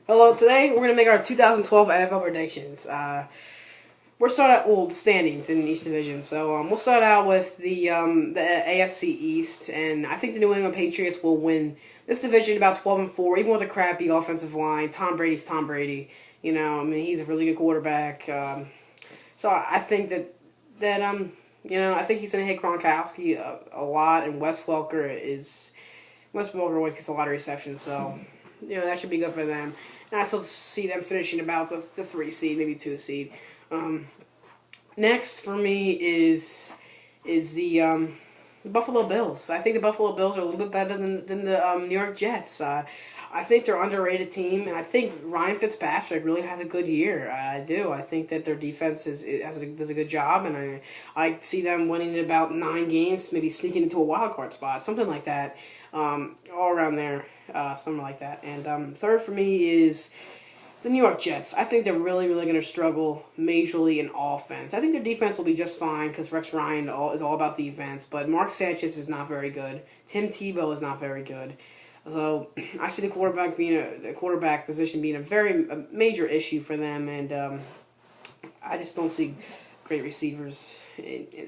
Hello, today we're going to make our 2012 NFL predictions. We're start out the standings in each division. So we'll start out with the AFC East, and I think the New England Patriots will win this division about 12-4, even with a crappy offensive line. Tom Brady's Tom Brady. You know, I mean, he's a really good quarterback. So I think I think he's going to hit Gronkowski a lot, and Wes Welker always gets a lot of receptions, so that should be good for them. And I still see them finishing about the 3 seed, maybe 2 seed. Next for me is the Buffalo Bills. I think the Buffalo Bills are a little bit better than the New York Jets. I think they're an underrated team, and I think Ryan Fitzpatrick really has a good year. I do. I think that their defense does a good job, and I see them winning about 9 games, maybe sneaking into a wild card spot, something like that, all around there, something like that. And third for me is the New York Jets. I think they're really, really going to struggle majorly in offense. I think their defense will be just fine because Rex Ryan is all about defense, but Mark Sanchez is not very good. Tim Tebow is not very good. So I see the quarterback position being a major issue for them, and I just don't see great receivers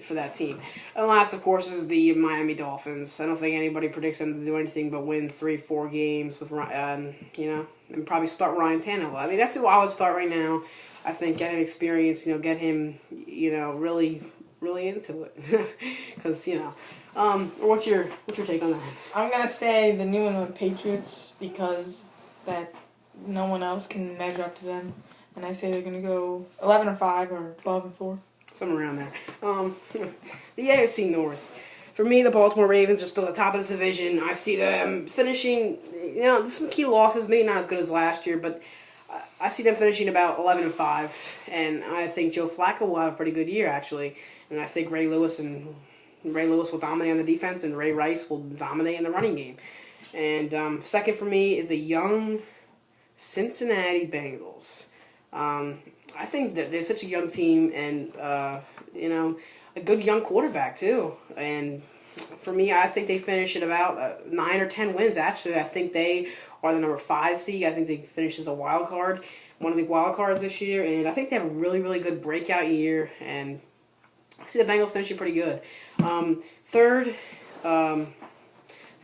for that team. And last, of course, is the Miami Dolphins. I don't think anybody predicts them to do anything but win 3-4 games with and probably start Ryan Tannehill. I mean, that's who I would start right now. I think get him experience, get him, really into it, because what's your take on that? I'm gonna say the New England Patriots because that no one else can measure up to them, and I say they're gonna go 11-5 or 12-4. Somewhere around there. The AFC North. For me, the Baltimore Ravens are still at the top of this division. I see them finishing. Some key losses, maybe not as good as last year, but I see them finishing about 11-5, and I think Joe Flacco will have a pretty good year actually, and I think Ray Lewis will dominate on the defense, and Ray Rice will dominate in the running game. And second for me is the young Cincinnati Bengals. I think that they're such a young team, and a good young quarterback too. And for me, I think they finish at about 9 or 10 wins. Actually, I think they are the number 5 seed. I think they finish as a wild card, one of the wild cards this year, and I think they have a really, really good breakout year. And I see the Bengals finishing pretty good. Third,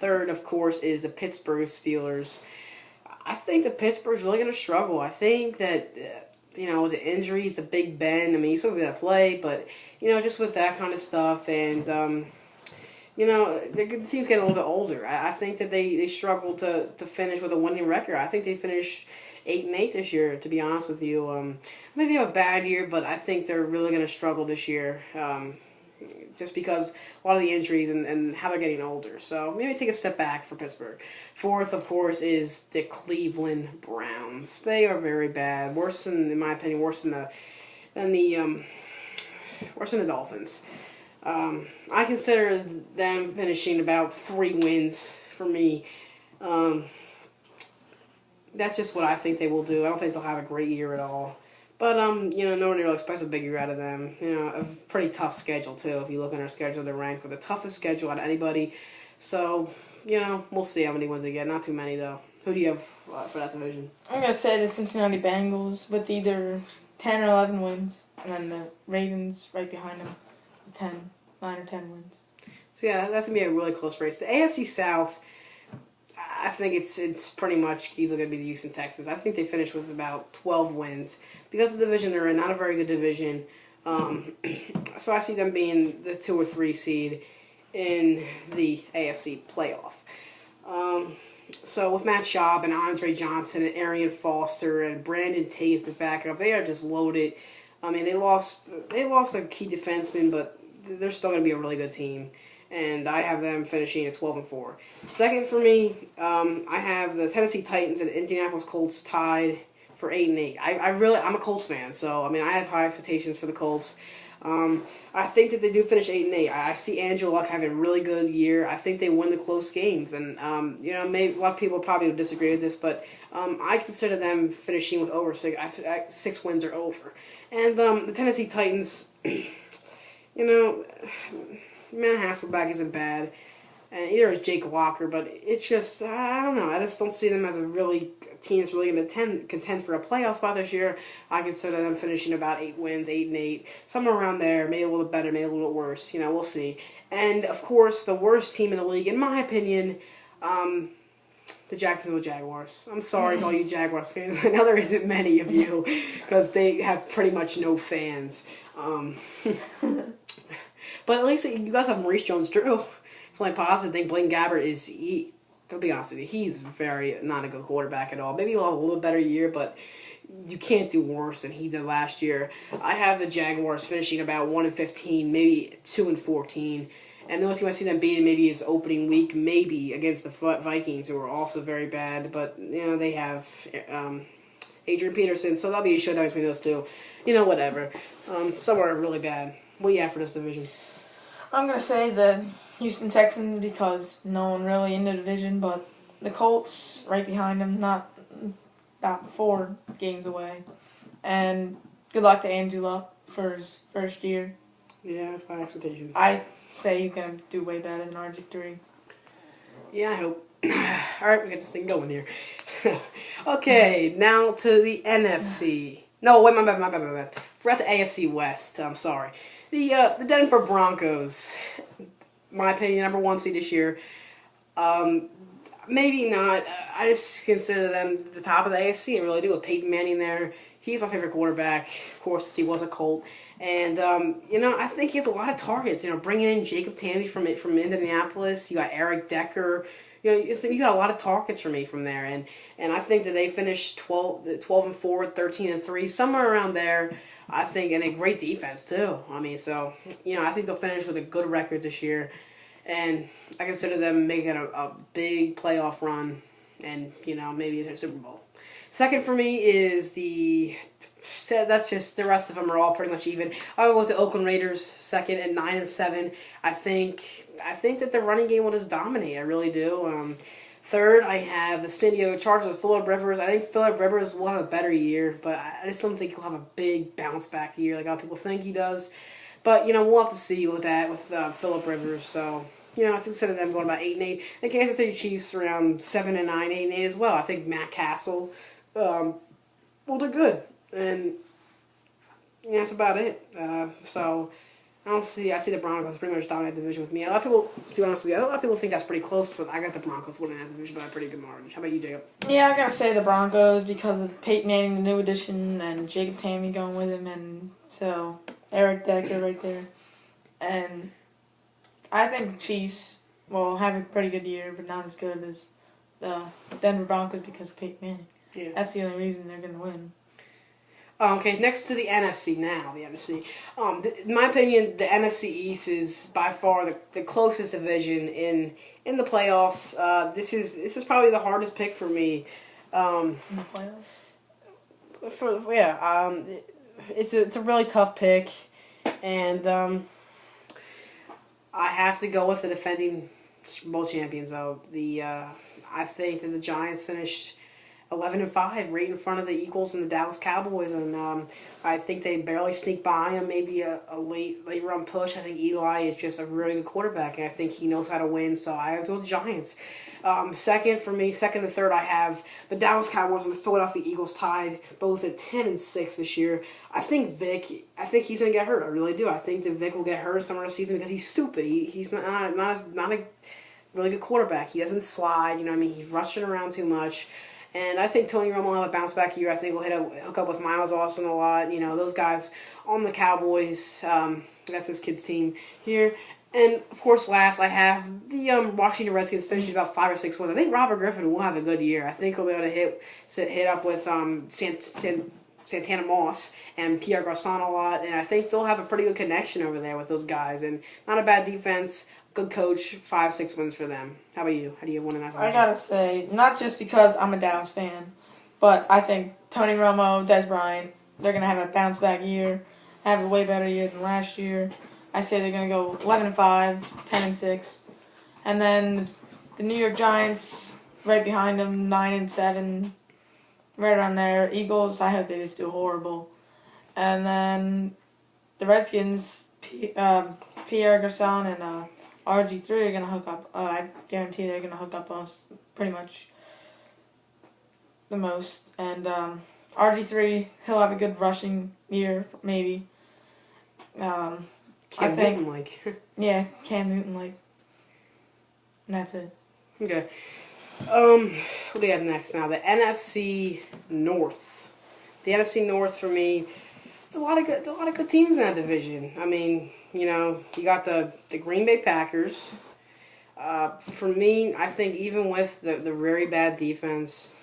of course, is the Pittsburgh Steelers. I think the Pittsburgh's really going to struggle. I think that the injuries, the Big Ben. I mean, he's still going to play, but just with that kind of stuff, and the team's getting a little bit older. I think that they struggle to finish with a winning record. I think they finished 8-8 this year, to be honest with you. Maybe they have a bad year, but I think they're really going to struggle this year, just because a lot of the injuries and how they're getting older. So maybe take a step back for Pittsburgh. Fourth, of course, is the Cleveland Browns. They are very bad. In my opinion, worse than the Dolphins. I consider them finishing about 3 wins for me. That's just what I think they will do. I don't think they'll have a great year at all. But, no one really expects a big year out of them. A pretty tough schedule, too. If you look on their schedule, they're ranked with the toughest schedule out of anybody. So, we'll see how many wins they get. Not too many, though. Who do you have for that division? I'm going to say the Cincinnati Bengals with either 10 or 11 wins, and then the Ravens right behind them with 9 or 10 wins. So, yeah, that's going to be a really close race. The AFC South, I think it's pretty much easily going to be the Houston Texans. I think they finished with about 12 wins. Because of the division they're in, not a very good division. So I see them being the 2 or 3 seed in the AFC playoff. So with Matt Schaub and Andre Johnson and Arian Foster and Brandon Tate as the backup, they are just loaded. I mean, they lost a key defenseman, but they're still going to be a really good team. And I have them finishing at 12-4. Second for me, I have the Tennessee Titans and the Indianapolis Colts tied for 8-8. I'm a Colts fan, so I mean I have high expectations for the Colts. I think that they do finish 8-8. I see Andrew Luck having a really good year. I think they win the close games, and maybe a lot of people probably would disagree with this, but I consider them finishing with over 6 wins or over. And the Tennessee Titans, Matt Hasselbeck isn't bad. and either is Jake Locker, but it's just I don't know. I just don't see them as a really team that's really going to contend for a playoff spot this year. I consider them finishing about 8 wins, 8-8, somewhere around there. Maybe a little bit better, maybe a little bit worse. We'll see. And of course, the worst team in the league, in my opinion, the Jacksonville Jaguars. I'm sorry to all you Jaguars fans. I know there isn't many of you because they have pretty much no fans. But at least you guys have Maurice Jones-Drew. It's only positive thing. Blaine Gabbert is to be honest with you, he's very not a good quarterback at all. Maybe he'll have a little better year, but you can't do worse than he did last year. I have the Jaguars finishing about 1-15, maybe 2-14. And the only team I see them beating maybe is opening week, maybe against the Vikings, who are also very bad. But, they have Adrian Peterson, so that'll be a showdown between those two. Whatever. Somewhere really bad. What do you have for this division? I'm going to say the Houston Texans because no one really in the division, but the Colts right behind them, not about 4 games away. And good luck to Andrew Luck for his first year. Yeah, that's my expectations. I say he's going to do way better than RG3. Yeah, I hope. All right, we got this thing going here. Okay, now to the NFC. No, wait, my bad. Forgot the AFC West. I'm sorry. The Denver Broncos, my opinion, number 1 seed this year. Maybe not. I just consider them the top of the AFC. I really do with Peyton Manning there. He's my favorite quarterback, of course, he was a Colt. And, I think he has a lot of targets. Bringing in Jacob Tammy from Indianapolis. You got Eric Decker. You got a lot of targets for me from there. And I think that they finished 12-4, 13-3, somewhere around there. I think, and a great defense, too. I think they'll finish with a good record this year. And I consider them making a big playoff run and, maybe a Super Bowl. Second for me is that's just the rest of them are all pretty much even. I will go with the Oakland Raiders second at 9-7. I think that the running game will just dominate. I really do. Third, I have the San Diego Chargers with Phillip Rivers. I think Phillip Rivers will have a better year, but I just don't think he'll have a big bounce back year like a lot of people think he does. But we'll have to see with that with Phillip Rivers. So I consider them going about 8-8. The Kansas City Chiefs around 7-9, 8-8 as well. I think Matt Castle will do good. And that's about it. So I see the Broncos pretty much dominate the division with me. A lot of people, to be honest with you, a lot of people think that's pretty close, but I got the Broncos winning that division by a pretty good margin. How about you, Jacob? Yeah, I gotta say the Broncos because of Peyton Manning, the new addition, and Jacob Tammy going with him, and so Eric Decker right there. And I think the Chiefs will have a pretty good year, but not as good as the Denver Broncos because of Peyton Manning. Yeah. That's the only reason they're going to win. Okay, next to the NFC now, the NFC. In my opinion, the NFC East is by far the closest division in the playoffs. This is probably the hardest pick for me. In the playoffs? It's a really tough pick, and I have to go with the defending Super Bowl champions. Though I think that the Giants finished 11-5, right in front of the Eagles and the Dallas Cowboys, and I think they barely sneak by them. Maybe a late run push. I think Eli is just a really good quarterback, and I think he knows how to win. So I have to go with the Giants. Second and third, I have the Dallas Cowboys and the Philadelphia Eagles tied both at 10-6 this year. I think he's gonna get hurt. I really do. I think that Vic will get hurt summer of the season because he's stupid. He's not a really good quarterback. He doesn't slide. He's rushing around too much. And I think Tony Romo will have a bounce back year. I think we'll hook up with Miles Austin a lot. Those guys on the Cowboys. That's this kid's team here. And, of course, last I have the Washington Redskins finishing about 5 or 6 wins. I think Robert Griffin will have a good year. I think he'll be able to hit up with Santana Moss and Pierre Garçon a lot. And I think they'll have a pretty good connection over there with those guys. And not a bad defense. Good coach, 5-6 wins for them. How about you? How do you win in that division? I gotta say, not just because I'm a Dallas fan, but I think Tony Romo, Des Bryant, they're gonna have a bounce back year, have a way better year than last year. I say they're gonna go 11-5, 10-6, and then the New York Giants right behind them, 9-7, right around there. Eagles, I hope they just do horrible, and then the Redskins, Pierre Garçon and RG3 are gonna hook up. I guarantee they're gonna hook up us pretty much the most. And RG3, he'll have a good rushing year, maybe. I think, Newton, like. yeah, Cam Newton, like. And that's it. Okay. What do we have next now? The NFC North. The NFC North for me, it's a lot of good teams in that division. I mean, you got the Green Bay Packers. For me, I think even with the very bad defense,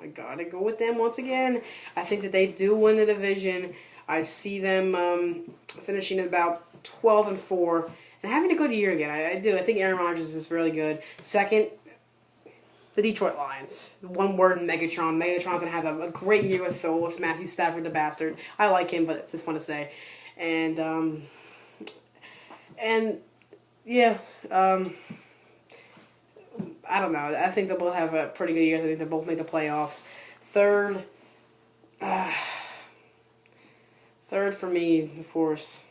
I gotta go with them once again. I think that they do win the division. I see them finishing at about 12-4 and having a good year again. I do. I think Aaron Rodgers is really good. Second, the Detroit Lions. One word, Megatron. Megatron's gonna have a great year with Matthew Stafford, the bastard. I like him, but it's just fun to say. And yeah, I don't know. I think they'll both have a pretty good year. I think they'll both make the playoffs. Third for me, of course,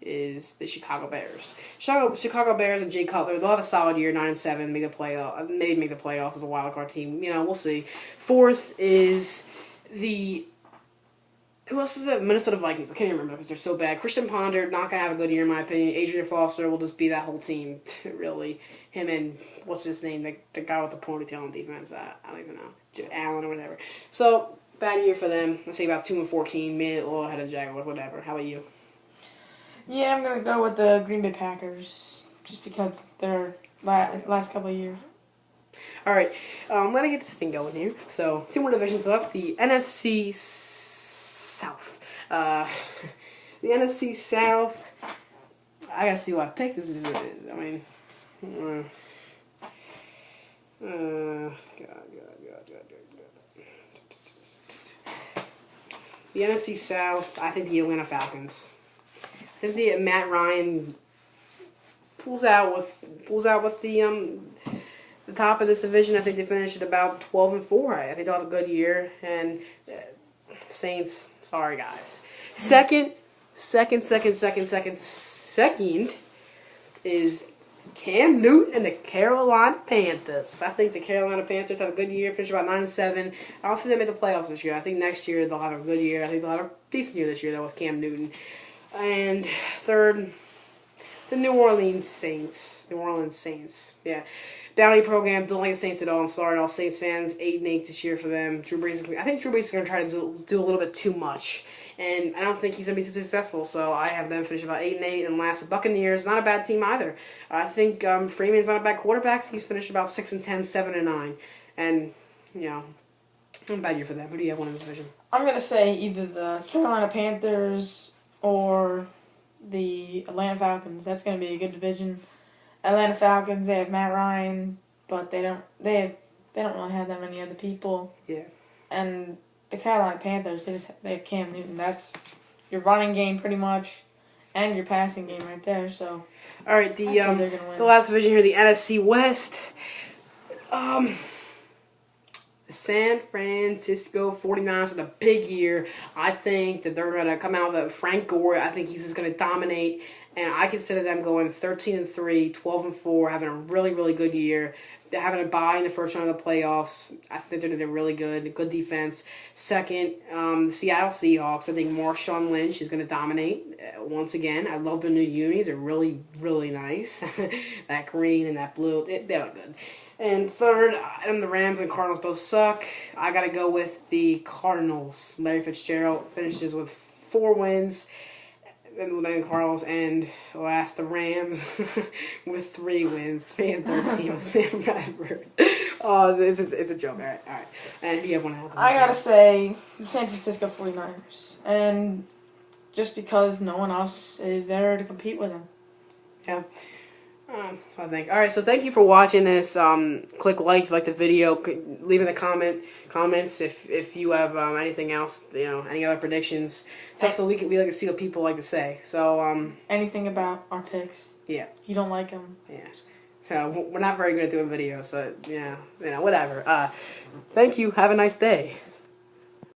is the Chicago Bears. Chicago Bears and Jay Cutler, they'll have a solid year, 9-7, maybe make the playoffs as a wild card team. We'll see. Fourth is who else is that? Minnesota Vikings. I can't even remember because they're so bad. Christian Ponder, not going to have a good year in my opinion. Adrian Foster will just be that whole team, really. Him and, what's his name? The guy with the ponytail on defense. I don't even know. Allen or whatever. So, bad year for them. Let's say about 2-14, maybe a little ahead of Jaguars, whatever. How about you? Yeah, I'm going to go with the Green Bay Packers just because they're last couple of years. All right. I'm going to get this thing going here. So, 2 more divisions left. The NFC South. The NFC South, I got to see what I picked. God. The NFC South, I think the Atlanta Falcons. I think the Matt Ryan pulls out with the top of this division. I think they finished at about 12-4. I think they'll have a good year. And Saints, sorry guys. Second is Cam Newton and the Carolina Panthers. I think the Carolina Panthers have a good year, finish about 9-7. I don't think they make the playoffs this year. I think next year they'll have a good year. I think they'll have a decent year this year though with Cam Newton. And third, the New Orleans Saints. Yeah. Bounty program, don't like the Saints at all. I'm sorry, all Saints fans. 8-8 this year for them. I think Drew Brees is going to try to do a little bit too much. And I don't think he's going to be too successful. So I have them finish about 8-8. And last, the Buccaneers, not a bad team either. I think Freeman's not a bad quarterback. He's finished about 6-10, 7-9. And, not a bad year for them. Who do you have winning this division? I'm going to say either the Carolina Panthers or the Atlanta Falcons. That's going to be a good division. Atlanta Falcons, they have Matt Ryan, but they don't really have that many other people. Yeah. And the Carolina Panthers, they have Cam Newton. That's your running game pretty much, and your passing game right there. So, all right, they're gonna win. The last division here, the NFC West. The San Francisco 49ers had a big year. I think that they're going to come out with Frank Gore. I think he's just going to dominate. And I consider them going 13-3, 12-4, having a really, really good year. They're having a bye in the first round of the playoffs. I think they're really good. Good defense. Second, the Seattle Seahawks. I think Marshawn Lynch is going to dominate once again. I love their new unis. They're really, really nice. That green and that blue, they look good. And third, the Rams and Cardinals both suck. I got to go with the Cardinals. Larry Fitzgerald finishes with 4 wins. And the Cardinals, and last the Rams with 3 wins, 3-13 with Sam Bradford. Oh, it's a joke. All right. And who do you have one out? I gotta say the San Francisco 49ers, and just because no one else is there to compete with them. Yeah. I think. All right, so thank you for watching this. Click like if you like the video. Leave in the comments if you have anything else, any other predictions. Tell us so we like to see what people like to say. So anything about our picks? Yeah. You don't like them? Yeah. So we're not very good at doing videos. So whatever. Thank you. Have a nice day.